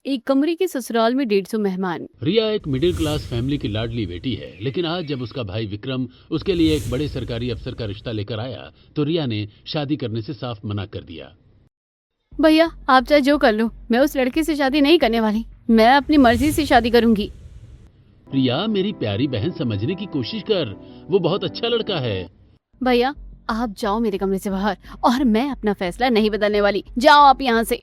एक कमरे के ससुराल में 150 मेहमान। रिया एक मिडिल क्लास फैमिली की लाडली बेटी है, लेकिन आज जब उसका भाई विक्रम उसके लिए एक बड़े सरकारी अफसर का रिश्ता लेकर आया तो रिया ने शादी करने से साफ मना कर दिया। भैया आप चाहे जो कर लो, मैं उस लड़के से शादी नहीं करने वाली। मैं अपनी मर्जी से शादी करूंगी। रिया मेरी प्यारी बहन, समझने की कोशिश कर, वो बहुत अच्छा लड़का है। भैया आप जाओ मेरे कमरे से बाहर, और मैं अपना फैसला नहीं बदलने वाली। जाओ आप यहाँ से।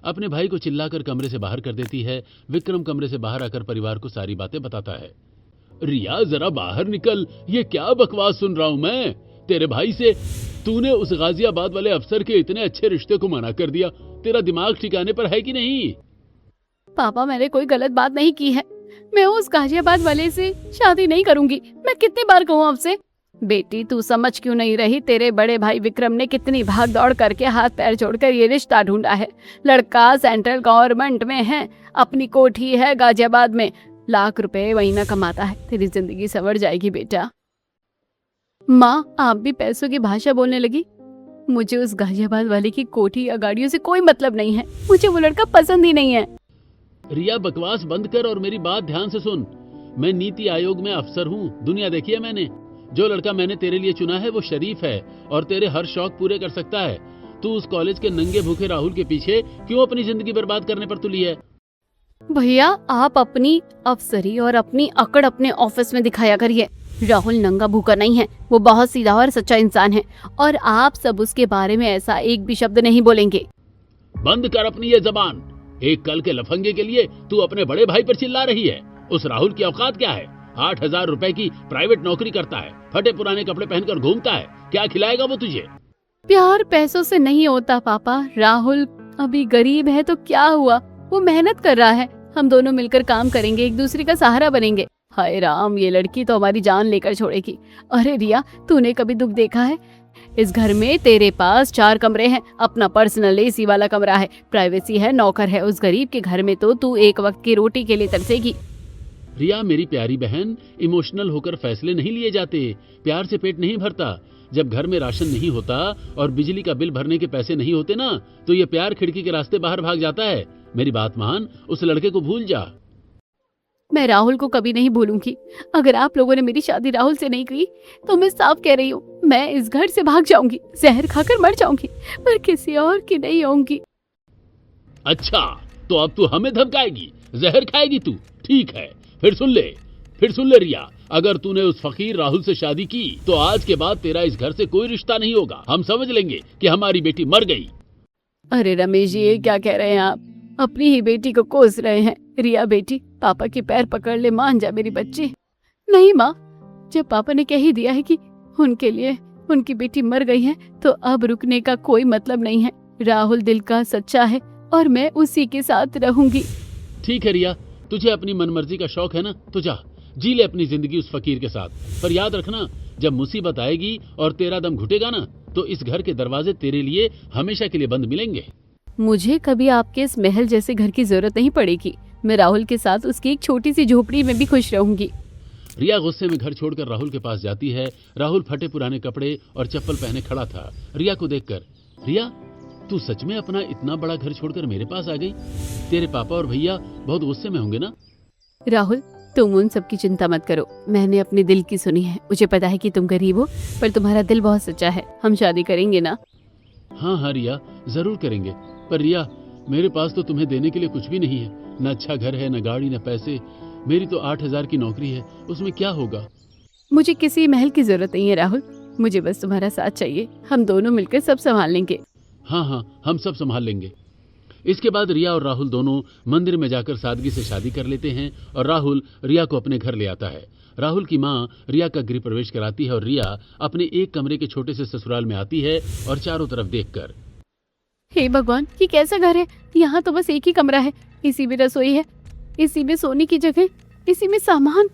अपने भाई को चिल्लाकर कमरे से बाहर कर देती है। विक्रम कमरे से बाहर आकर परिवार को सारी बातें बताता है। रिया जरा बाहर निकल, ये क्या बकवास सुन रहा हूं मैं तेरे भाई से। तूने उस गाजियाबाद वाले अफसर के इतने अच्छे रिश्ते को मना कर दिया। तेरा दिमाग ठिकाने पर है कि नहीं? पापा मैंने कोई गलत बात नहीं की है। मैं उस गाजियाबाद वाले से शादी नहीं करूंगी। मैं कितनी बार कहूँ आपसे। बेटी तू समझ क्यों नहीं रही? तेरे बड़े भाई विक्रम ने कितनी भाग दौड़ करके हाथ पैर जोड़कर ये रिश्ता ढूंढा है। लड़का सेंट्रल गवर्नमेंट में है, अपनी कोठी है गाजियाबाद में, लाख रुपए महीना कमाता है। तेरी जिंदगी संवर जाएगी बेटा। माँ आप भी पैसों की भाषा बोलने लगी। मुझे उस गाजियाबाद वाले की कोठी या गाड़ियों से कोई मतलब नहीं है। मुझे वो लड़का पसंद ही नहीं है। रिया बकवास बंद कर और मेरी बात ध्यान से सुन। मैं नीति आयोग में अफसर हूँ, दुनिया देखी है मैंने। जो लड़का मैंने तेरे लिए चुना है वो शरीफ है और तेरे हर शौक पूरे कर सकता है। तू उस कॉलेज के नंगे भूखे राहुल के पीछे क्यों अपनी जिंदगी बर्बाद करने पर तुली है? भैया आप अपनी अफसरी और अपनी अकड़ अपने ऑफिस में दिखाया करिए। राहुल नंगा भूखा नहीं है, वो बहुत सीधा और सच्चा इंसान है, और आप सब उसके बारे में ऐसा एक भी शब्द नहीं बोलेंगे। बंद कर अपनी ये जबान। एक कल के लफंगे के लिए तू अपने बड़े भाई पर चिल्ला रही है। उस राहुल की औकात क्या है? 8,000 रुपए की प्राइवेट नौकरी करता है, फटे पुराने कपड़े पहनकर घूमता है। क्या खिलाएगा वो तुझे? प्यार पैसों से नहीं होता पापा। राहुल अभी गरीब है तो क्या हुआ, वो मेहनत कर रहा है। हम दोनों मिलकर काम करेंगे, एक दूसरे का सहारा बनेंगे। हाय राम, ये लड़की तो हमारी जान लेकर छोड़ेगी। अरे रिया तूने कभी दुख देखा है? इस घर में तेरे पास 4 कमरे हैं, अपना पर्सनल एसी वाला कमरा है, प्राइवेसी है, नौकर है। उस गरीब के घर में तो तू एक वक्त की रोटी के लिए तरसेगी। रिया मेरी प्यारी बहन, इमोशनल होकर फैसले नहीं लिए जाते। प्यार से पेट नहीं भरता। जब घर में राशन नहीं होता और बिजली का बिल भरने के पैसे नहीं होते ना, तो ये प्यार खिड़की के रास्ते बाहर भाग जाता है। मेरी बात मान, उस लड़के को भूल जा। मैं राहुल को कभी नहीं भूलूंगी। अगर आप लोगों ने मेरी शादी राहुल से नहीं की तो मैं साफ कह रही हूँ, मैं इस घर से भाग जाऊंगी, जहर खाकर मर जाऊंगी, पर किसी और की नहीं होंगी। अच्छा तो अब तू हमें धमकाएगी, जहर खाएगी तू? ठीक है, फिर सुन ले रिया, अगर तूने उस फकीर राहुल से शादी की तो आज के बाद तेरा इस घर से कोई रिश्ता नहीं होगा। हम समझ लेंगे कि हमारी बेटी मर गई। अरे रमेश जी ये क्या कह रहे हैं आप? अपनी ही बेटी को कोस रहे हैं। रिया बेटी पापा के पैर पकड़ ले, मान जा मेरी बच्ची। नहीं माँ, जब पापा ने कह ही दिया है कि उनके लिए उनकी बेटी मर गई है तो अब रुकने का कोई मतलब नहीं है। राहुल दिल का सच्चा है और मैं उसी के साथ रहूंगी। ठीक है रिया, तुझे अपनी मनमर्जी का शौक है ना, तो जा जी ले अपनी जिंदगी उस फकीर के साथ। पर याद रखना, जब मुसीबत आएगी और तेरा दम घुटेगा ना, तो इस घर के दरवाजे तेरे लिए हमेशा के लिए बंद मिलेंगे। मुझे कभी आपके इस महल जैसे घर की जरूरत नहीं पड़ेगी। मैं राहुल के साथ उसकी एक छोटी सी झोपड़ी में भी खुश रहूंगी। रिया गुस्से में घर छोड़कर राहुल के पास जाती है। राहुल फटे पुराने कपड़े और चप्पल पहने खड़ा था। रिया को देखकर, रिया तू सच में अपना इतना बड़ा घर छोड़कर मेरे पास आ गई? तेरे पापा और भैया बहुत गुस्से में होंगे ना? राहुल तुम उन सब की चिंता मत करो, मैंने अपने दिल की सुनी है। मुझे पता है कि तुम गरीब हो, पर तुम्हारा दिल बहुत सच्चा है। हम शादी करेंगे ना? हाँ रिया, जरूर करेंगे। पर रिया, मेरे पास तो तुम्हें देने के लिए कुछ भी नहीं है। न अच्छा घर है, न गाड़ी, न पैसे। मेरी तो 8,000 की नौकरी है, उसमें क्या होगा? मुझे किसी महल की जरूरत नहीं है राहुल, मुझे बस तुम्हारा साथ चाहिए। हम दोनों मिलकर सब संभाल लेंगे। हाँ, हम सब संभाल लेंगे। इसके बाद रिया और राहुल दोनों मंदिर में जाकर सादगी से शादी कर लेते हैं और राहुल रिया को अपने घर ले आता है। राहुल की माँ रिया का गृह प्रवेश कराती है और रिया अपने एक कमरे के छोटे से ससुराल में आती है और चारों तरफ देखकर, हे भगवान, ये कैसा घर है? यहाँ तो बस एक ही कमरा है, इसी में रसोई है, इसी में सोने की जगह, इसी में सामान,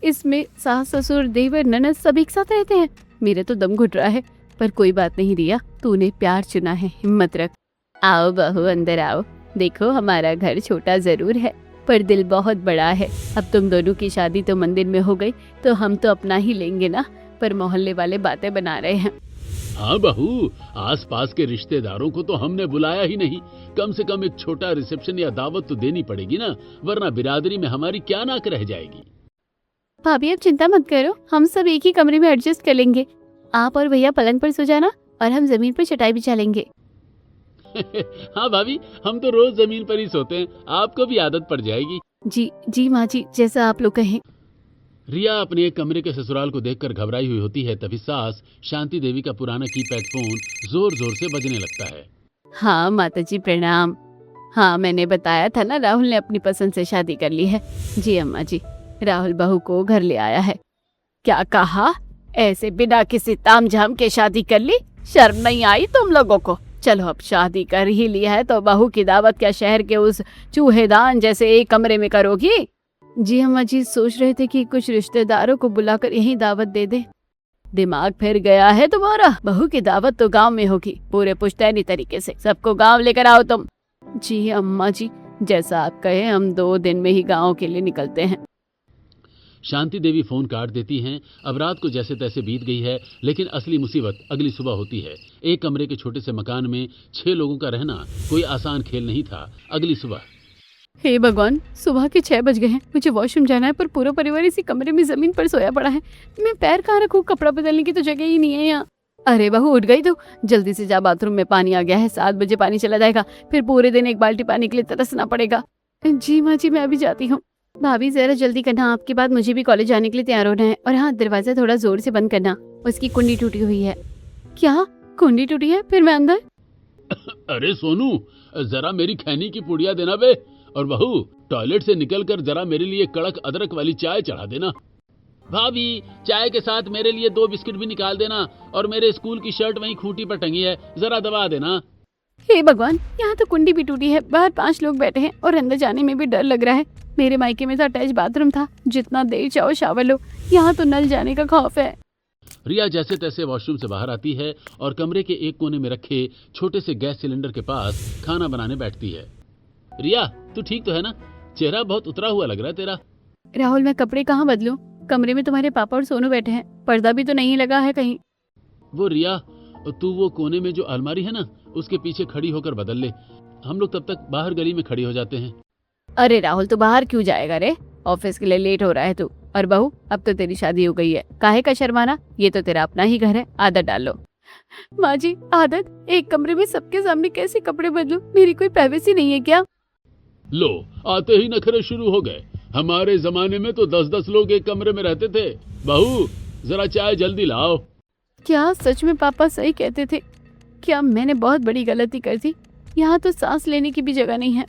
इसमें सास ससुर देवर ननद सब एक साथ रहते हैं। मेरे तो दम घुट रहा है। पर कोई बात नहीं रिया, तूने प्यार चुना है, हिम्मत रख। आओ बहू, अंदर आओ। देखो हमारा घर छोटा जरूर है पर दिल बहुत बड़ा है। अब तुम दोनों की शादी तो मंदिर में हो गई तो हम तो अपना ही लेंगे ना, पर मोहल्ले वाले बातें बना रहे हैं। हाँ बहू, आसपास के रिश्तेदारों को तो हमने बुलाया ही नहीं। कम से कम एक छोटा रिसेप्शन या दावत तो देनी पड़ेगी ना, वरना बिरादरी में हमारी क्या नाक रह जाएगी। भाभी आप चिंता मत करो, हम सब एक ही कमरे में एडजस्ट कर लेंगे। आप और भैया पलंग पर सो जाना और हम जमीन पर चटाई बिछा लेंगे। हाँ भाभी, हम तो रोज जमीन पर ही सोते हैं, आपको भी आदत पड़ जाएगी। जी जी माँ जी, जैसा आप लोग कहें। रिया अपने एक कमरे के ससुराल को देखकर घबराई हुई होती है। तभी सास शांति देवी का पुराना कीपैड फोन जोर जोर से बजने लगता है। हाँ माता जी प्रणाम। हाँ मैंने बताया था ना, राहुल ने अपनी पसंद से शादी कर ली है। जी अम्मा जी, राहुल बहू को घर ले आया है। क्या कहा? ऐसे बिना किसी तामझाम के शादी कर ली? शर्म नहीं आई तुम लोगों को? चलो अब शादी कर ही ली है तो बहू की दावत क्या शहर के उस चूहेदान जैसे एक कमरे में करोगी? जी अम्मा जी, सोच रहे थे कि कुछ रिश्तेदारों को बुलाकर यही दावत दे दे। दिमाग फिर गया है तुम्हारा? बहू की दावत तो गांव में होगी, पूरे पुश्तैनी तरीके से सबको गांव लेकर आओ तुम। जी अम्मा जी, जैसा आप कहे, हम 2 दिन में ही गांव के लिए निकलते हैं। शांति देवी फोन काट देती हैं। अब रात को जैसे तैसे बीत गई है, लेकिन असली मुसीबत अगली सुबह होती है। एक कमरे के छोटे से मकान में 6 लोगों का रहना कोई आसान खेल नहीं था। अगली सुबह, हे भगवान, सुबह के 6 बज गए हैं। मुझे वॉशरूम जाना है पर पूरा परिवार इसी कमरे में जमीन पर सोया पड़ा है। मैं पैर कहाँ रखूँ? कपड़ा बदलने की तो जगह ही नहीं है यहाँ। अरे बहू उठ गई तो जल्दी से जा, बाथरूम में पानी आ गया है। 7 बजे पानी चला जाएगा, फिर पूरे दिन एक बाल्टी पानी के लिए तरसना पड़ेगा। जी माँ जी, मैं अभी जाती हूँ। भाभी जरा जल्दी करना, आपके बाद मुझे भी कॉलेज जाने के लिए तैयार होना है। और हाँ, दरवाजा थोड़ा जोर से बंद करना, उसकी कुंडी टूटी हुई है। क्या कुंडी टूटी है? फिर मैं अंदर। अरे सोनू, जरा मेरी खैनी की पुड़िया देना बे। और बहू, टॉयलेट से निकलकर जरा मेरे लिए कड़क अदरक वाली चाय चढ़ा देना। भाभी, चाय के साथ मेरे लिए 2 बिस्किट भी निकाल देना। और मेरे स्कूल की शर्ट वहीं खूंटी पर टंगी है, जरा दबा देना। हे भगवान, यहाँ तो कुंडी भी टूटी है। बाहर 5 लोग बैठे हैं और अंदर जाने में भी डर लग रहा है। मेरे मायके में तो अटैच बाथरूम था, जितना देर चाहो शावर लो। यहाँ तो नल जाने का खौफ है। रिया जैसे तैसे वॉशरूम से बाहर आती है और कमरे के एक कोने में रखे छोटे से गैस सिलेंडर के पास खाना बनाने बैठती है। रिया, तू ठीक तो है ना? चेहरा बहुत उतरा हुआ लग रहा है तेरा। राहुल, मैं कपड़े कहाँ बदलूं? कमरे में तुम्हारे पापा और सोनू बैठे हैं, पर्दा भी तो नहीं लगा है कहीं। वो रिया, तू वो कोने में जो अलमारी है ना, उसके पीछे खड़ी होकर बदल ले। हम लोग तब तक बाहर गली में खड़ी हो जाते हैं। अरे राहुल, तू बाहर क्यों जाएगा रे? ऑफिस के लिए लेट हो रहा है तू। और बहू, अब तो तेरी शादी हो गई है, काहे का शर्माना? ये तो तेरा अपना ही घर है, आदत डाल लो। माँ जी, आदत? एक कमरे में सबके सामने कैसे कपड़े बदलूं? मेरी कोई प्राइवेसी नहीं है क्या? लो, आते ही नखरे शुरू हो गए। हमारे जमाने में तो 10-10 लोग एक कमरे में रहते थे। बहू, जरा चाय जल्दी लाओ। क्या सच में पापा सही कहते थे? क्या मैंने बहुत बड़ी गलती कर दी? यहाँ तो सांस लेने की भी जगह नहीं है।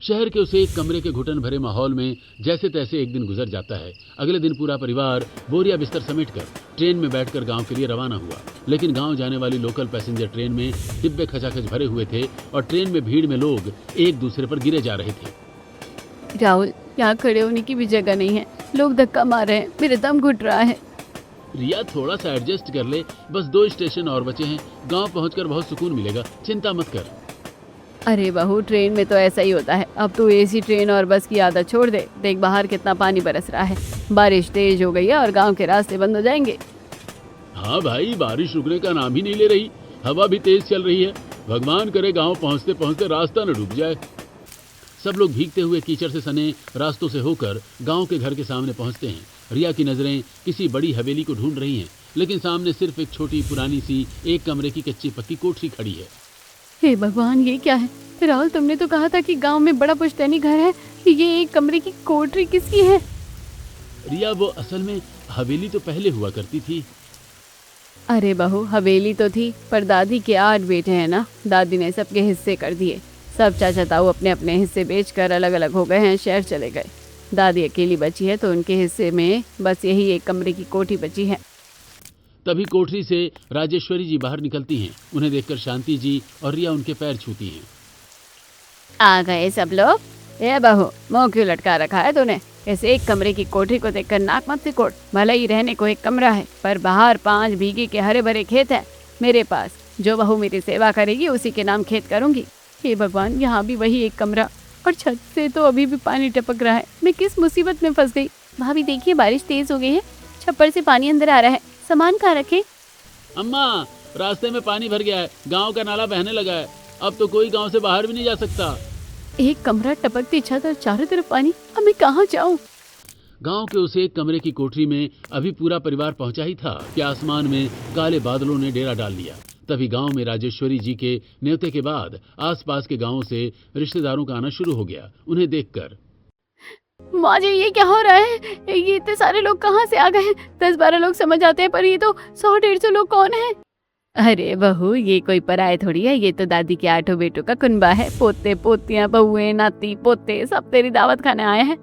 शहर के उस एक कमरे के घुटन भरे माहौल में जैसे तैसे एक दिन गुजर जाता है। अगले दिन पूरा परिवार बोरिया बिस्तर समेटकर ट्रेन में बैठकर गांव के लिए रवाना हुआ। लेकिन गांव जाने वाली लोकल पैसेंजर ट्रेन में डिब्बे खचाखच भरे हुए थे और ट्रेन में भीड़ में लोग एक दूसरे पर गिरे जा रहे थे। राहुल, यहाँ खड़े होने की भी जगह नहीं है, लोग धक्का मार रहे हैं, मेरे दम घुट रहा है। रिया, थोड़ा सा एडजस्ट कर ले, बस 2 स्टेशन और बचे हैं। गांव पहुंचकर बहुत सुकून मिलेगा, चिंता मत कर। अरे बहू, ट्रेन में तो ऐसा ही होता है। अब तू एसी ट्रेन और बस की आदत छोड़ दे। देख बाहर कितना पानी बरस रहा है। बारिश तेज हो गई है और गांव के रास्ते बंद हो जाएंगे। हाँ भाई, बारिश रुकने का नाम ही नहीं ले रही। हवा भी तेज चल रही है। भगवान करे गांव पहुंचते पहुंचते रास्ता न डूब जाए। सब लोग भीगते हुए कीचड़ से सने रास्तों से होकर गांव के घर के सामने पहुंचते हैं। रिया की नजरें किसी बड़ी हवेली को ढूंढ रही हैं, लेकिन सामने सिर्फ एक छोटी पुरानी सी एक कमरे की कच्ची पक्की कोठरी खड़ी है। हे भगवान, ये क्या है? राहुल, तुमने तो कहा था कि गांव में बड़ा पुश्तैनी घर है, ये एक कमरे की कोठरी किसकी है? रिया, वो असल में हवेली तो पहले हुआ करती थी। अरे बहू, हवेली तो थी, पर दादी के 8 बेटे हैं ना। दादी ने सबके हिस्से कर दिए। सब चाचा ताऊ अपने अपने हिस्से बेचकर अलग अलग हो गए हैं, शहर चले गए। दादी अकेली बची है तो उनके हिस्से में बस यही एक कमरे की कोठी बची है। तभी कोठरी से राजेश्वरी जी बाहर निकलती हैं। उन्हें देखकर शांति जी और रिया उनके पैर छूती हैं। आ गए सब लोग। ए बहू, मुंह क्यों लटका रखा है तूने? इस एक कमरे की कोठरी को देखकर नाक मत सिकोड़। भले ही रहने को एक कमरा है, पर बाहर 5 बीघे के हरे भरे खेत है मेरे पास। जो बहू मेरी सेवा करेगी उसी के नाम खेत करूंगी। हे भगवान, यहाँ भी वही एक कमरा और छत से तो अभी भी पानी टपक रहा है। मैं किस मुसीबत में फंस गई। भाभी देखिए, बारिश तेज हो गई है, छप्पर से पानी अंदर आ रहा है। सामान कहाँ रखे? अम्मा, रास्ते में पानी भर गया है, गांव का नाला बहने लगा है, अब तो कोई गांव से बाहर भी नहीं जा सकता। एक कमरा, टपकती छत और चारों तरफ पानी। अब मैं कहाँ जाऊँ? गांव के उस एक कमरे की कोठरी में अभी पूरा परिवार पहुंचा ही था कि आसमान में काले बादलों ने डेरा डाल लिया। तभी गांव में राजेश्वरी जी के न्योते के बाद आसपास के गांवों से रिश्तेदारों का आना शुरू हो गया। उन्हें देखकर माँ जी, ये क्या हो रहा है? ये इतने सारे लोग कहाँ से आ गए? 10-12 लोग समझ आते हैं, पर ये तो 100-150 लोग कौन है? अरे बहू, ये कोई पराये थोड़ी है, ये तो दादी के 8 बेटों का कुनबा है। पोते पोतियां, बहुएं, नाती पोते सब तेरी दावत खाने आए हैं।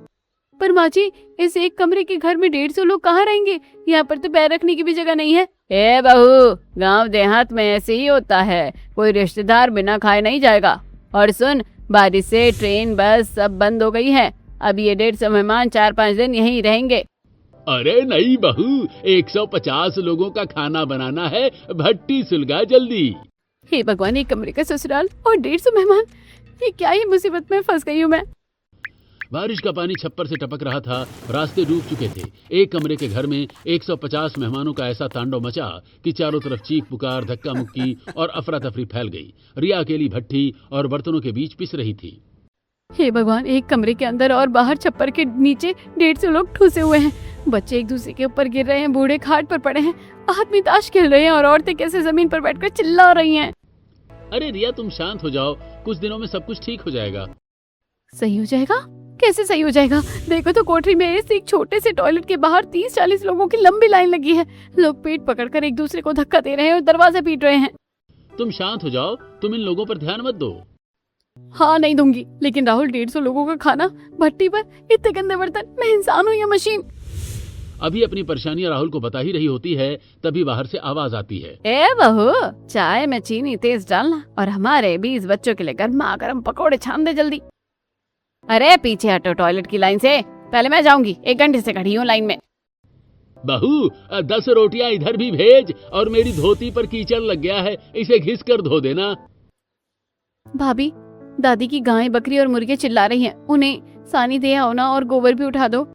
पर माँ जी, इस एक कमरे के घर में 150 लोग कहाँ रहेंगे? यहाँ पर तो पैर रखने की भी जगह नहीं है। ए बहू, गांव देहात में ऐसे ही होता है, कोई रिश्तेदार बिना खाए नहीं जाएगा। और सुन, बारिश से ट्रेन बस सब बंद हो गई है, अब ये 150 मेहमान 4-5 दिन यहीं रहेंगे। अरे नहीं बहू, 150 लोगों का खाना बनाना है, भट्टी सुलगा जल्दी। हे भगवान, एक कमरे का ससुराल और 150 मेहमान, ये क्या ही मुसीबत में फंस गई हूँ मैं। बारिश का पानी छप्पर से टपक रहा था, रास्ते डूब चुके थे। एक कमरे के घर में 150 मेहमानों का ऐसा तांडव मचा कि चारों तरफ चीख पुकार, धक्का मुक्की और अफरा तफरी फैल गई। रिया अकेली भट्टी और बर्तनों के बीच पिस रही थी। हे भगवान, एक कमरे के अंदर और बाहर छप्पर के नीचे 150 लोग ठूसे हुए हैं। बच्चे एक दूसरे के ऊपर गिर रहे हैं, बूढ़े खाट पर पड़े हैं, आदमी ताश खेल रहे हैं और औरतें कैसे जमीन पर बैठकर चिल्ला रही हैं। अरे रिया, तुम शांत हो जाओ, कुछ दिनों में सब कुछ ठीक हो जाएगा। सही हो जाएगा? कैसे सही हो जाएगा? देखो तो कोठरी में इस एक छोटे से टॉयलेट के बाहर 30-40 लोगों की लंबी लाइन लगी है। लोग पेट पकड़कर एक दूसरे को धक्का दे रहे हैं और दरवाजा पीट रहे हैं। तुम शांत हो जाओ, तुम इन लोगों पर ध्यान मत दो। हाँ, नहीं दूंगी, लेकिन राहुल, 150 लोगों का खाना भट्टी पर, इतने गंदे बर्तन, मैं इंसान हूँ या मशीन? अभी अपनी परेशानियां राहुल को बता ही रही होती है, तभी बाहर से आवाज आती है। ए बहू, चाय में चीनी तेज डालना और हमारे 20 बच्चों के लिए गर्मा गर्म पकौड़े छान दे जल्दी। अरे पीछे हटो टॉयलेट की लाइन से, पहले मैं जाऊंगी, 1 घंटे से खड़ी हूँ लाइन में। बहू, 10 रोटियां इधर भी भेज, और मेरी धोती पर कीचड़ लग गया है, इसे घिस कर धो देना। भाभी, दादी की गाय, बकरी और मुर्गे चिल्ला रही हैं, उन्हें सानी दे आओ ना और गोबर भी उठा दो।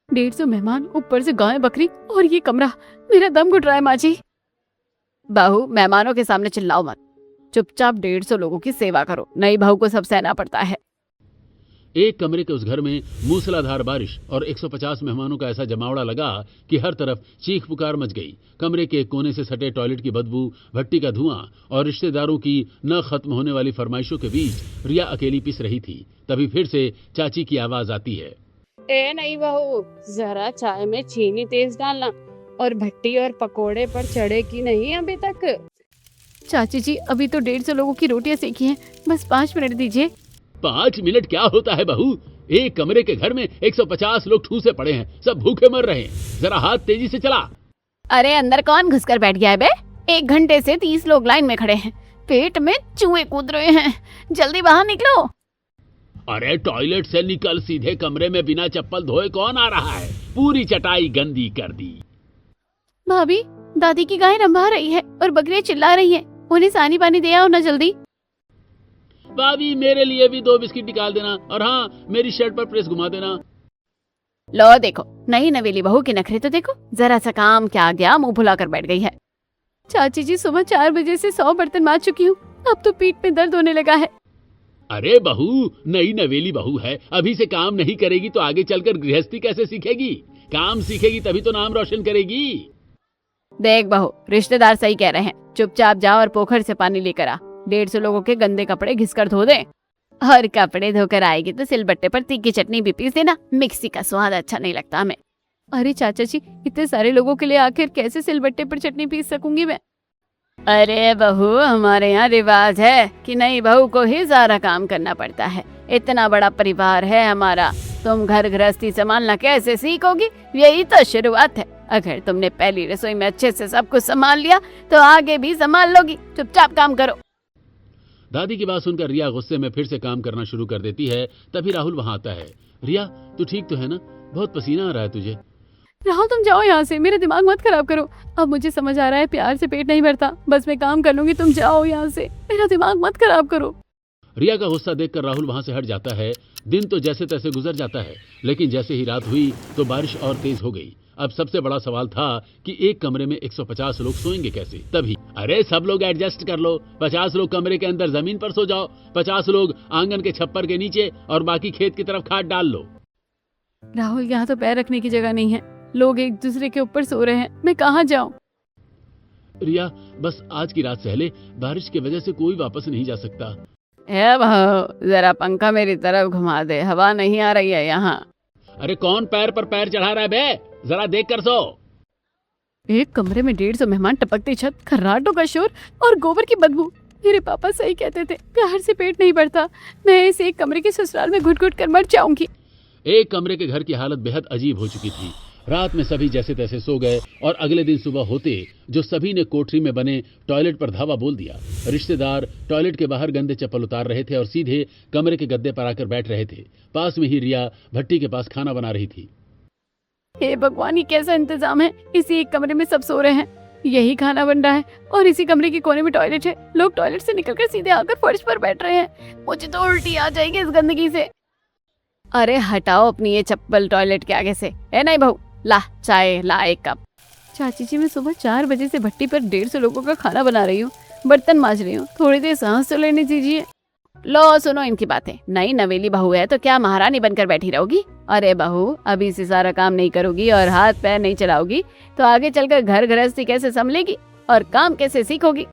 150 मेहमान, ऊपर से गाय, बकरी और ये कमरा, मेरा दम घुट रहा है। माँ जी, बहू, मेहमानों के सामने चिल्लाओ मत, चुपचाप 150 लोगों की सेवा करो, नई बहू को सब सहना पड़ता है। एक कमरे के उस घर में मूसलाधार बारिश और 150 मेहमानों का ऐसा जमावड़ा लगा कि हर तरफ चीख पुकार मच गई। कमरे के एक कोने से सटे टॉयलेट की बदबू, भट्टी का धुआं और रिश्तेदारों की न खत्म होने वाली फरमाइशों के बीच रिया अकेली पिस रही थी। तभी फिर से चाची की आवाज आती है। ए नहीं बहू, जरा चाय में चीनी तेज डालना, और भट्टी और पकोड़े पर चढ़े की नहीं अभी तक? चाची जी, अभी तो 150 लोगों की रोटियां सेकी हैं, बस 5 मिनट दीजिए। 5 मिनट क्या होता है बहू, एक कमरे के घर में 150 लोग ठूसे पड़े हैं, सब भूखे मर रहे हैं, जरा हाथ तेजी से चला। अरे अंदर कौन घुसकर बैठ गया है बे? 1 घंटे से 30 लोग लाइन में खड़े हैं, पेट में चूहे कूद रहे हैं, जल्दी बाहर निकलो। अरे टॉयलेट से निकल, सीधे कमरे में बिना चप्पल धोए कौन आ रहा है? पूरी चटाई गंदी कर दी। भाभी, दादी की गाय रंभा रही है और बकरियां चिल्ला रही हैं, उन्हें सानी पानी दे आओ ना जल्दी। भाभी, मेरे लिए भी 2 बिस्किट निकाल देना, और हाँ, मेरी शर्ट पर प्रेस घुमा देना। लो देखो, नई नवेली बहू के नखरे तो देखो, जरा सा काम क्या गया, मुंह फुलाकर बैठ गई है। चाची जी, सुबह 4 बजे से 100 बर्तन मांज चुकी हूँ, अब तो पीठ में दर्द होने लगा है। अरे बहू, नई नवेली बहू है, अभी से काम नहीं करेगी तो आगे चलकर गृहस्थी कैसे सीखेगी? काम सीखेगी तभी तो नाम रोशन करेगी। देख बहू, रिश्तेदार सही कह रहे हैं, चुपचाप जाओ और पोखर से पानी लेकर आ, 150 लोगों के गंदे कपड़े घिसकर धो दे, और कपड़े धोकर आएगी तो सिलबट्टे पर तीखी चटनी भी पीस देना, मिक्सी का स्वाद अच्छा नहीं लगता हमें। अरे चाचा जी, इतने सारे लोगों के लिए आखिर कैसे सिलबट्टे पर चटनी पीस सकूंगी मैं? अरे बहू, हमारे यहाँ रिवाज है कि नई बहू को ही सारा काम करना पड़ता है, इतना बड़ा परिवार है हमारा, तुम घर गृहस्थी संभालना कैसे सीखोगी? यही तो शुरुआत है, अगर तुमने पहली रसोई में अच्छे से सब कुछ संभाल लिया तो आगे भी संभाल लोगी, चुपचाप काम करो। दादी की बात सुनकर रिया गुस्से में फिर से काम करना शुरू कर देती है। तभी राहुल वहां आता है। रिया, तू ठीक तो है ना? बहुत पसीना आ रहा है तुझे। राहुल, तुम जाओ यहाँ से, मेरा दिमाग मत खराब करो, अब मुझे समझ आ रहा है प्यार से पेट नहीं भरता, बस मैं काम कर लूंगी, तुम जाओ यहाँ से, मेरा दिमाग मत खराब करो। रिया का गुस्सा देखकर राहुल वहां से हट जाता है। दिन तो जैसे तैसे गुजर जाता है, लेकिन जैसे ही रात हुई तो बारिश और तेज हो गई। अब सबसे बड़ा सवाल था कि एक कमरे में 150 लोग सोएंगे कैसे। तभी अरे सब लोग एडजस्ट कर लो, 50 लोग कमरे के अंदर जमीन पर सो जाओ, 50 लोग आंगन के छप्पर के नीचे और बाकी खेत की तरफ खाट डाल लो। राहुल, यहाँ तो पैर रखने की जगह नहीं है, लोग एक दूसरे के ऊपर सो रहे हैं, मैं कहाँ जाऊँ? रिया, बस आज की रात सहले, बारिश की वजह से कोई वापस नहीं जा सकता। ए बहू, जरा पंखा मेरी तरफ घुमा दे, हवा नहीं आ रही है यहाँ। अरे कौन पैर पर पैर चढ़ा रहा है बे, जरा देख कर सो। एक कमरे में 150 मेहमान, टपकती छत, खर्राटों का शोर और गोबर की बदबू। मेरे पापा सही कहते थे, प्यार से पेट नहीं भरता। मैं इस एक कमरे के ससुराल में घुट घुट कर मर जाऊंगी। एक कमरे के घर की हालत बेहद अजीब हो चुकी थी। रात में सभी जैसे तैसे सो गए और अगले दिन सुबह होते जो सभी ने कोठरी में बने टॉयलेट पर धावा बोल दिया। रिश्तेदार टॉयलेट के बाहर गंदे चप्पल उतार रहे थे और सीधे कमरे के गद्दे पर आकर बैठ रहे थे। पास में ही रिया भट्टी के पास खाना बना रही थी। हे भगवान, ये कैसा इंतजाम है? इसी एक कमरे में सब सो रहे हैं, यही खाना बन रहा है और इसी कमरे के कोने में टॉयलेट है। लोग टॉयलेट से निकलकर सीधे आकर फर्श पर बैठ रहे हैं। मुझे तो उल्टी आ जाएगी इस गंदगी से। अरे हटाओ अपनी ये चप्पल टॉयलेट के आगे से। ए नहीं बहू, ला चाय ला एक कप। चाची जी, मैं सुबह 4 बजे से भट्टी पर 150 लोगों का खाना बना रही हूँ, बर्तन मांज रही हूँ, थोड़ी देर सांस तो लेने दीजिए। लो सुनो इनकी बातें, नई नवेली बहू है तो क्या महारानी बनकर बैठी रहोगी? अरे बहू, अभी से सारा काम नहीं करोगी और हाथ पैर नहीं चलाओगी तो आगे चलकर घर गृहस्थी कैसे संभलेगी और काम कैसे सीखोगी?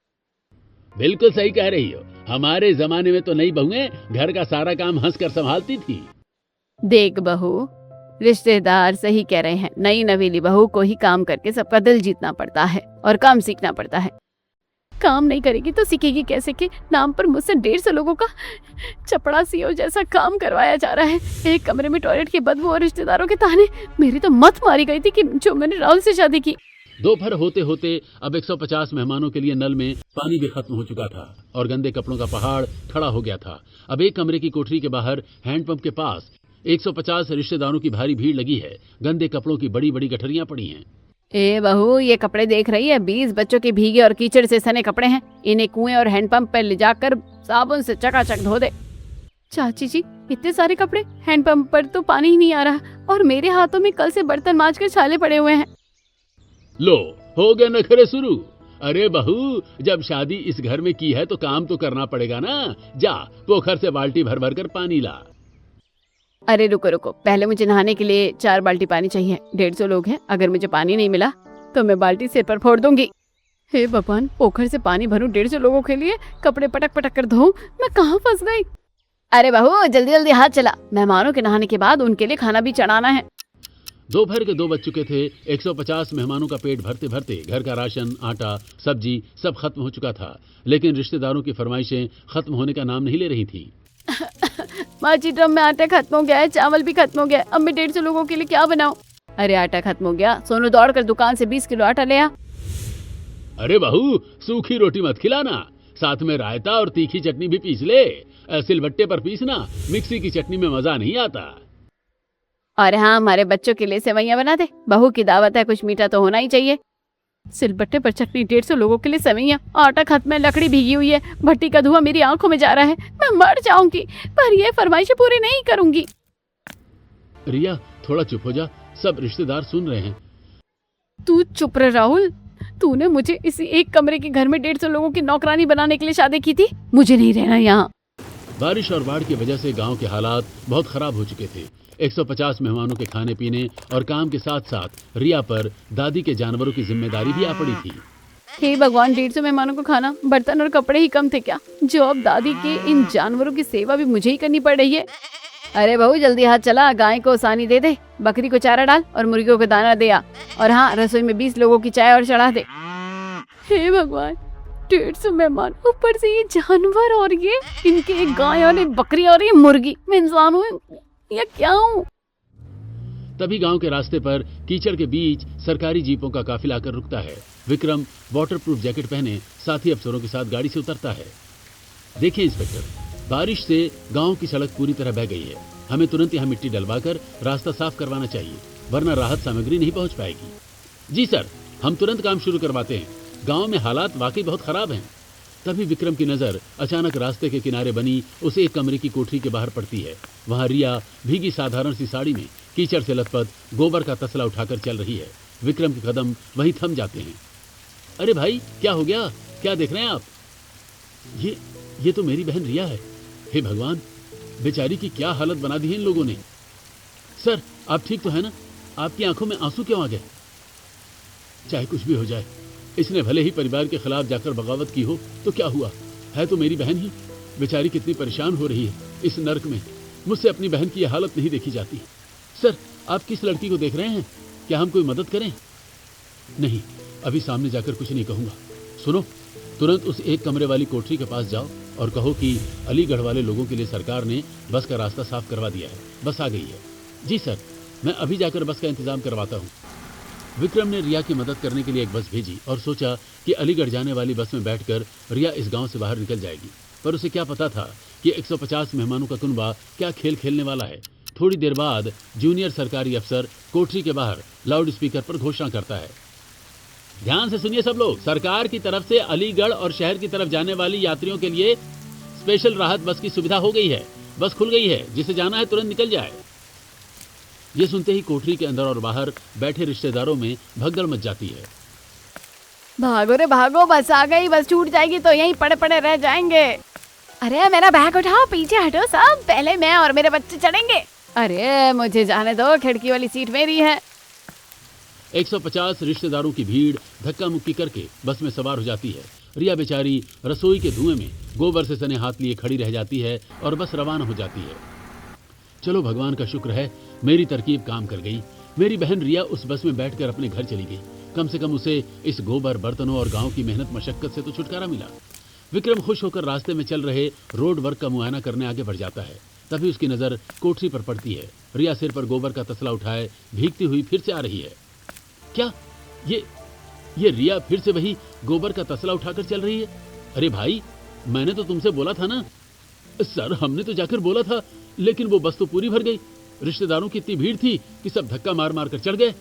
बिल्कुल सही कह रही हो, हमारे जमाने में तो नई बहुएं घर का सारा काम हंसकर संभालती थी। देख बहू, रिश्तेदार सही कह रहे हैं, नई नवेली बहू को ही काम करके सबका दिल जीतना पड़ता है और काम सीखना पड़ता है। काम नहीं करेगी तो सीखेगी कैसे कि नाम पर मुझसे 150 लोगों का चपड़ासियों जैसा काम करवाया जा रहा है। एक कमरे में टॉयलेट की बदबू और रिश्तेदारों के ताने, मेरी तो मत मारी गई थी कि जो मैंने राहुल से शादी की। दोपहर होते होते अब 150 मेहमानों के लिए नल में पानी भी खत्म हो चुका था और गंदे कपड़ों का पहाड़ खड़ा हो गया था। अब एक कमरे की कोठरी के बाहर हैंडपंप के पास 150 रिश्तेदारों की भारी भीड़ लगी है। गंदे कपड़ों की बड़ी बड़ी गठरियां पड़ी हैं। ए बहू, ये कपड़े देख रही है? 20 बच्चों के भीगे और कीचड़ से सने कपड़े हैं। इन्हें कुएं और हैंडपंप पर ले जाकर साबुन से चकाचक धो दे। चाची जी, इतने सारे कपड़े, हैंडपंप पर तो पानी ही नहीं आ रहा और मेरे हाथों में कल से बर्तन मांज कर छाले पड़े हुए हैं। लो, हो गए नखरे शुरू। अरे बहू, जब शादी इस घर में की है तो काम तो करना पड़ेगा ना। जा पोखर से बाल्टी भर भर कर पानी ला। अरे रुको रुको, पहले मुझे नहाने के लिए 4 बाल्टी पानी चाहिए। 150 लोग हैं, अगर मुझे पानी नहीं मिला तो मैं बाल्टी सिर पर फोड़ दूंगी। हे भगवान, पोखर से पानी भरूं 150 लोगों के लिए, कपड़े पटक पटक कर धोऊं, मैं कहाँ फंस गई? अरे बहू, जल्दी जल्दी हाथ चला, मेहमानों के नहाने के बाद उनके लिए खाना भी चढ़ाना है। दोपहर के 2 बज चुके थे। 150 मेहमानों का पेट भरते भरते घर का राशन, आटा, सब्जी सब खत्म हो चुका था, लेकिन रिश्तेदारों की फरमाइशें खत्म होने का नाम नहीं ले रही थी। माची, ड्रम में आटा खत्म हो गया है, चावल भी खत्म हो गया है, अब मैं 150 लोगों के लिए क्या बनाऊं? अरे आटा खत्म हो गया, सोनू दौड़कर दुकान से 20 किलो आटा ले आ। अरे बहू, सूखी रोटी मत खिलाना, साथ में रायता और तीखी चटनी भी पीस ले। सिलबट्टे पर पीसना, मिक्सी की चटनी में मजा नहीं आता। और हाँ, हमारे बच्चों के लिए सेवैयां बना दे, बहू की दावत है, कुछ मीठा तो होना ही चाहिए। सिलबट्टे पर चटनी, 150 लोगों के लिए सेवैयां, आटा खत्म है, लकड़ी भीगी हुई है, भट्टी का धुआं मेरी आंखों में जा रहा है, मैं मर जाऊंगी, पर ये फरमाइशें पूरी नहीं करूंगी। रिया, थोड़ा चुप हो जा, सब रिश्तेदार सुन रहे हैं। तू चुप रह राहुल, तूने मुझे इसी एक कमरे के घर में 150 लोगों की नौकरानी बनाने के लिए शादी की थी, मुझे नहीं रहना यहाँ। बारिश और बाढ़ की वजह से गांव के हालात बहुत खराब हो चुके थे। 150 मेहमानों के खाने पीने और काम के साथ साथ रिया पर दादी के जानवरों की जिम्मेदारी भी आ पड़ी थी। हे भगवान, 150 मेहमानों को खाना, बर्तन और कपड़े ही कम थे क्या, जो अब दादी के इन जानवरों की सेवा भी मुझे ही करनी पड़ रही है। अरे बहू, जल्दी हाथ चला, गाय को सानी दे दे, बकरी को चारा डाल और मुर्गियों को दाना दे आ, और हाँ, रसोई में 20 लोगों की चाय और चढ़ा दे। हे भगवान, 150 मेहमान, ऊपर से ये जानवर, और ये इनके एक गाय और एक बकरी और ये मुर्गी, मैं इंसान हूँ या क्या हूँ? तभी गांव के रास्ते पर कीचड़ के बीच सरकारी जीपों का काफिला आकर रुकता है। विक्रम वाटरप्रूफ जैकेट पहने साथी अफसरों के साथ गाड़ी से उतरता है। देखिए इंस्पेक्टर, बारिश से गांव की सड़क पूरी तरह बह गई है, हमें तुरंत यहाँ मिट्टी डलवाकर रास्ता साफ करवाना चाहिए, वरना राहत सामग्री नहीं पहुंच पाएगी। जी सर, हम तुरंत काम शुरू करवाते हैं, गांव में हालात वाकई बहुत खराब हैं। तभी विक्रम की नजर अचानक रास्ते के किनारे बनी उस एक कमरे की कोठरी के बाहर पड़ती है। वहां रिया भीगी साधारण सी साड़ी में कीचड़ से लथपथ गोबर का तसला उठाकर चल रही है। विक्रम के कदम वहीं थम जाते हैं। अरे भाई, क्या हो गया? क्या देख रहे हैं आप? ये तो मेरी बहन रिया है। हे भगवान, बेचारी की क्या हालत बना दी है इन लोगों ने। सर, आप ठीक तो है ना? आपकी आंखों में आंसू क्यों आ गए? चाहे कुछ भी हो जाए, इसने भले ही परिवार के खिलाफ जाकर बगावत की हो तो क्या हुआ, है तो मेरी बहन ही। बेचारी कितनी परेशान हो रही है इस नर्क में। मुझसे अपनी बहन की यह हालत नहीं देखी जाती। सर, आप किस लड़की को देख रहे हैं? क्या हम कोई मदद करें? नहीं, अभी सामने जाकर कुछ नहीं कहूंगा। सुनो, तुरंत उस एक कमरे वाली कोठरी के पास जाओ और कहो कि अलीगढ़ वाले लोगों के लिए सरकार ने बस का रास्ता साफ करवा दिया है, बस आ गई है। जी सर, मैं अभी जाकर बस का इंतजाम करवाता हूँ। विक्रम ने रिया की मदद करने के लिए एक बस भेजी और सोचा कि अलीगढ़ जाने वाली बस में बैठकर रिया इस गांव से बाहर निकल जाएगी। पर उसे क्या पता था कि 150 मेहमानों का कुनबा क्या खेल खेलने वाला है। थोड़ी देर बाद जूनियर सरकारी अफसर कोठरी के बाहर लाउड स्पीकर पर घोषणा करता है, ध्यान से सुनिए सब लोग, सरकार की तरफ से अलीगढ़ और शहर की तरफ जाने वाली यात्रियों के लिए स्पेशल राहत बस की सुविधा हो गई है। बस खुल गई है, जिसे जाना है तुरंत निकल जाए। ये सुनते ही कोठरी के अंदर और बाहर बैठे रिश्तेदारों में भगदड़ मच जाती है। भागो रे भागो, बस आ गई। बस छूट जाएगी तो यहीं पड़े पड़े रह जाएंगे। अरे मेरा बैग उठाओ, पीछे हटो सब, पहले मैं और मेरे बच्चे चढ़ेंगे। अरे मुझे जाने दो, खिड़की वाली सीट मेरी है। 150 रिश्तेदारों की भीड़ धक्का मुक्की करके बस में सवार हो जाती है। रिया बेचारी रसोई के धुएं में गोबर से सने हाथ लिए खड़ी रह जाती है और बस रवाना हो जाती है। चलो, भगवान का शुक्र है, मेरी तरकीब काम कर गई। मेरी बहन रिया उस बस में बैठकर अपने घर चली गई। कम से कम उसे इस गोबर, बर्तनों और गांव की मेहनत मशक्कत से तो छुटकारा मिला। विक्रम खुश होकर रास्ते में चल रहे रोड वर्क का मुआयना करने आगे बढ़ जाता है। तभी उसकी नजर कोठरी पर पड़ती है। रिया सिर पर गोबर का तसला उठाए भीगती हुई फिर से आ रही है। क्या ये रिया फिर से वही गोबर का तसला उठाकर चल रही है? अरे भाई, मैंने तो तुमसे बोला था ना। सर, हमने तो जाकर बोला था, लेकिन वो बस तो पूरी भर गई। रिश्तेदारों की इतनी भीड़ थी कि सब धक्का मार मार कर चढ़ गए।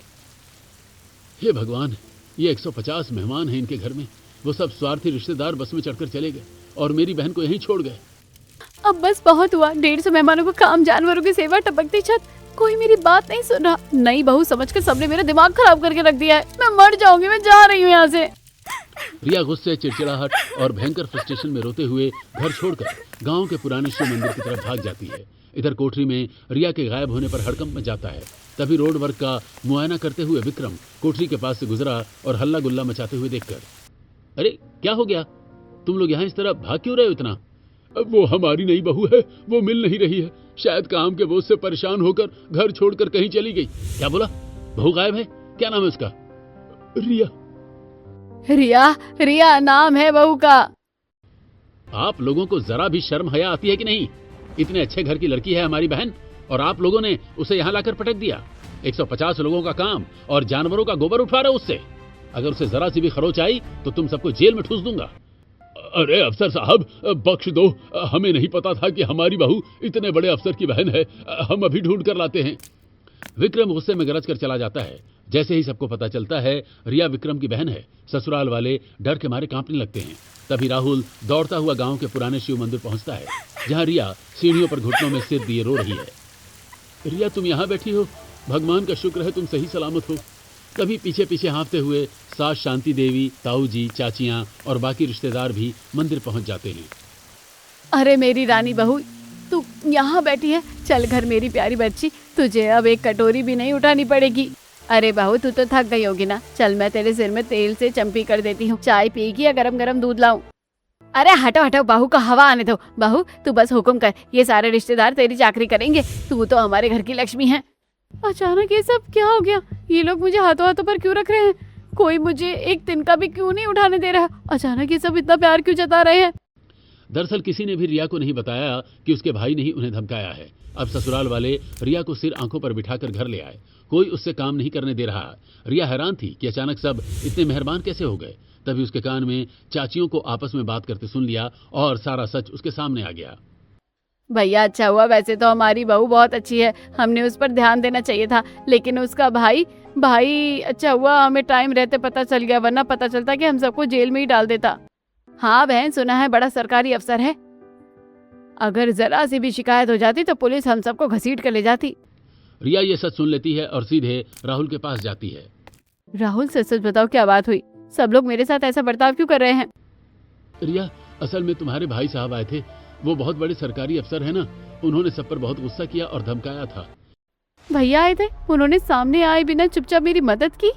हे भगवान, ये 150 मेहमान हैं इनके घर में। वो सब स्वार्थी रिश्तेदार बस में चढ़कर चले गए और मेरी बहन को यहीं छोड़ गए। अब बस बहुत हुआ। 150 मेहमानों को काम, जानवरों की सेवा, टपकती छत, कोई मेरी बात नहीं सुन रहा। नई बहू समझकर सबने मेरा दिमाग खराब करके रख दिया है। मैं मर जाऊंगी, मैं जा रही हूँ यहाँ से। रिया गुस्से, चिड़चिड़ाहट और भयंकर फ्रस्ट्रेशन में रोते हुए घर छोड़कर गांव के पुराने शिव मंदिर की तरफ भाग जाती है। इधर कोठरी में रिया के गायब होने पर हड़कंप मच जाता है। तभी रोड वर्क का मुआयना करते हुए विक्रम कोठरी के पास से गुजरा और हल्ला गुल्ला मचाते हुए देखकर, अरे क्या हो गया? तुम लोग यहाँ इस तरह भाग क्यों रहे हो इतना? वो हमारी नई बहू है, वो मिल नहीं रही है। शायद काम के बोझ से परेशान होकर घर छोड़कर कहीं चली गई। क्या बोला? बहू गायब है? क्या नाम है उसका? रिया। रिया नाम है बहू का। आप लोगों को जरा भी शर्म हया आती है कि नहीं? इतने अच्छे घर की लड़की है हमारी बहन, और आप लोगों ने उसे यहाँ लाकर पटक दिया। 150 लोगों का काम और जानवरों का गोबर उठवा रहे हो उससे। अगर उसे जरा सी भी खरोच आई तो तुम सबको जेल में ठूस दूंगा। अरे अफसर साहब, बख्श दो, हमें नहीं पता था कि हमारी बहू इतने बड़े अफसर की बहन है। हम अभी ढूंढ कर लाते हैं। विक्रम गुस्से में गरज कर चला जाता है। जैसे ही सबको पता चलता है रिया विक्रम की बहन है, ससुराल वाले डर के मारे कांपने लगते हैं। तभी राहुल दौड़ता हुआ गांव के पुराने शिव मंदिर पहुंचता है, जहां रिया सीढ़ियों पर घुटनों में सिर दिए रो रही है। रिया, तुम यहाँ बैठी हो? भगवान का शुक्र है तुम सही सलामत हो। तभी पीछे पीछे हाँफते हुए सास शांति देवी, ताऊ जी, चाचियां और बाकी रिश्तेदार भी मंदिर पहुंच जाते हैं। अरे मेरी रानी बहू, तू यहाँ बैठी है? चल घर मेरी प्यारी बच्ची, तुझे अब एक कटोरी भी नहीं उठानी पड़ेगी। अरे बहू, तू तो थक गई होगी ना, चल मैं तेरे सिर में तेल से चंपी कर देती हूँ। चाय पिएगी या गरम गरम दूध लाऊं? अरे हटो हटो, बहू को हवा आने दो। बहू तू बस हुक्म कर, ये सारे रिश्तेदार तेरी चाकरी करेंगे। तू तो हमारे घर की लक्ष्मी है। अचानक ये सब क्या हो गया? ये लोग मुझे हाथों हाथों पर क्यों रख रहे हैं? कोई मुझे एक तिनका भी क्यों नहीं उठाने दे रहा? अचानक ये सब इतना प्यार क्यों जता रहे हैं? दरअसल किसी ने भी रिया को नहीं बताया कि उसके भाई ने ही उन्हें धमकाया है। अब ससुराल वाले रिया को सिर आंखों पर बिठाकर घर ले आए। कोई उससे काम नहीं करने दे रहा। रिया हैरान थी कि अचानक सब इतने मेहरबान कैसे हो गए। तभी उसके कान में चाचियों को आपस में बात करते सुन लिया और सारा सच उसके सामने आ गया। भैया अच्छा हुआ, वैसे तो हमारी बहू बहुत अच्छी है, हमने उस पर ध्यान देना चाहिए था, लेकिन उसका भाई अच्छा हुआ हमें टाइम रहते पता चल गया, वरना पता चलता कि हम सबको जेल में ही डाल देता। हाँ बहन, सुना है बड़ा सरकारी अफसर है, अगर जरा सी भी शिकायत हो जाती तो पुलिस हम सबको घसीट कर ले जाती। रिया ये सच सुन लेती है और सीधे राहुल के पास जाती है। राहुल सच सच बताओ क्या बात हुई? सब लोग मेरे साथ ऐसा बर्ताव क्यों कर रहे हैं? रिया, असल में तुम्हारे भाई साहब आए थे। वो बहुत बड़े सरकारी अफसर है ना, उन्होंने सब पर बहुत गुस्सा किया और धमकाया था। भैया आए थे, उन्होंने सामने आए बिना चुपचाप मेरी मदद की।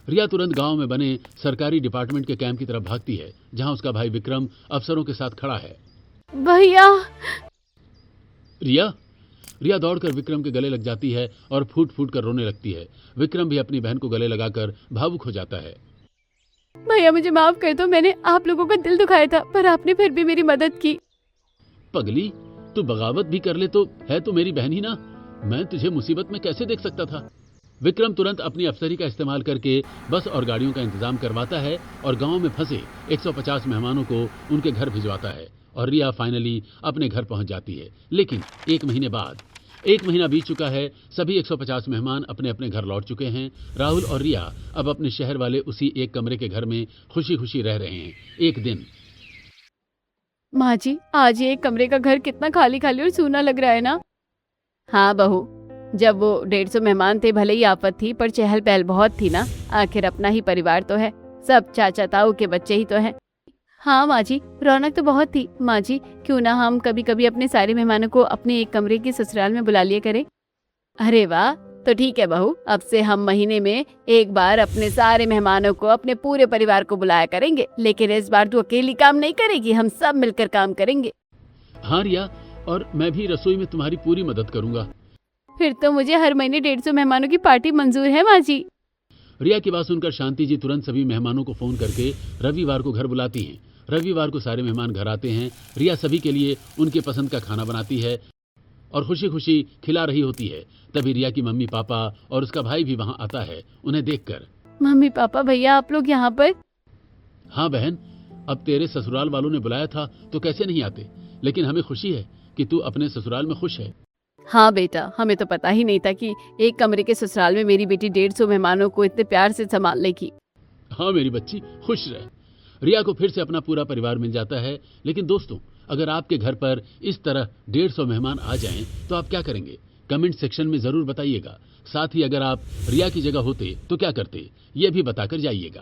रिया तुरंत गांव में बने सरकारी डिपार्टमेंट के कैंप की तरफ भागती है, जहां उसका भाई विक्रम अफसरों के साथ खड़ा है। भैया! रिया रिया दौड़कर विक्रम के गले लग जाती है और फूट फूट कर रोने लगती है। विक्रम भी अपनी बहन को गले लगाकर भावुक हो जाता है। भैया मुझे माफ कर दो, मैंने आप लोगों का दिल दुखाया था, पर आपने फिर भी मेरी मदद की। पगली, तू बगावत भी कर ले तो है तो मेरी बहन ही ना। मैं तुझे मुसीबत में कैसे देख सकता था। विक्रम तुरंत अपनी अफसरी का इस्तेमाल करके बस और गाड़ियों का इंतजाम करवाता है और गांव में फंसे 150 मेहमानों को उनके घर भिजवाता है और रिया फाइनली अपने घर पहुंच जाती है। लेकिन 1 महीने बाद, 1 महीना बीत चुका है। सभी 150 मेहमान अपने अपने घर लौट चुके हैं। राहुल और रिया अब अपने शहर वाले उसी एक कमरे के घर में खुशी खुशी रह रहे हैं। एक दिन, माँ जी, आज ये एक कमरे का घर कितना खाली खाली और सूना लग रहा है ना? हाँ बहू, जब वो 150 मेहमान थे, भले ही आफत थी पर चहल पहल बहुत थी ना। आखिर अपना ही परिवार तो है, सब चाचा ताऊ के बच्चे ही तो हैं। हाँ माँ जी, रौनक तो बहुत थी। माँ जी, क्यों ना हम कभी कभी अपने सारे मेहमानों को अपने एक कमरे की ससुराल में बुला लिया करें। अरे वाह, तो ठीक है बहू, अब से हम महीने में एक बार अपने सारे मेहमानों को, अपने पूरे परिवार को बुलाया करेंगे। लेकिन इस बार तू अकेली काम नहीं करेगी, हम सब मिलकर काम करेंगे। हाँ रिया, और मैं भी रसोई में तुम्हारी पूरी मदद करूंगा। फिर तो मुझे हर महीने 150 मेहमानों की पार्टी मंजूर है माँ जी। रिया की बात सुनकर शांति जी तुरंत सभी मेहमानों को फोन करके रविवार को घर बुलाती हैं। रविवार को सारे मेहमान घर आते हैं। रिया सभी के लिए उनके पसंद का खाना बनाती है और खुशी खुशी खिला रही होती है। तभी रिया की मम्मी पापा और उसका भाई भी वहां आता है। उन्हें देखकर, मम्मी पापा भैया, आप लोग यहाँ पर? हाँ बहन, अब तेरे ससुराल वालों ने बुलाया था तो कैसे नहीं आते। लेकिन हमें खुशी है कि तू अपने ससुराल में खुश है। हाँ बेटा, हमें तो पता ही नहीं था कि एक कमरे के ससुराल में मेरी बेटी 150 मेहमानों को इतने प्यार से संभाल लेगी। हाँ मेरी बच्ची, खुश रह। रिया को फिर से अपना पूरा परिवार मिल जाता है। लेकिन दोस्तों, अगर आपके घर पर इस तरह 150 मेहमान आ जाएं तो आप क्या करेंगे? कमेंट सेक्शन में जरूर बताइएगा। साथ ही अगर आप रिया की जगह होते तो क्या करते, यह भी बताकर जाइएगा।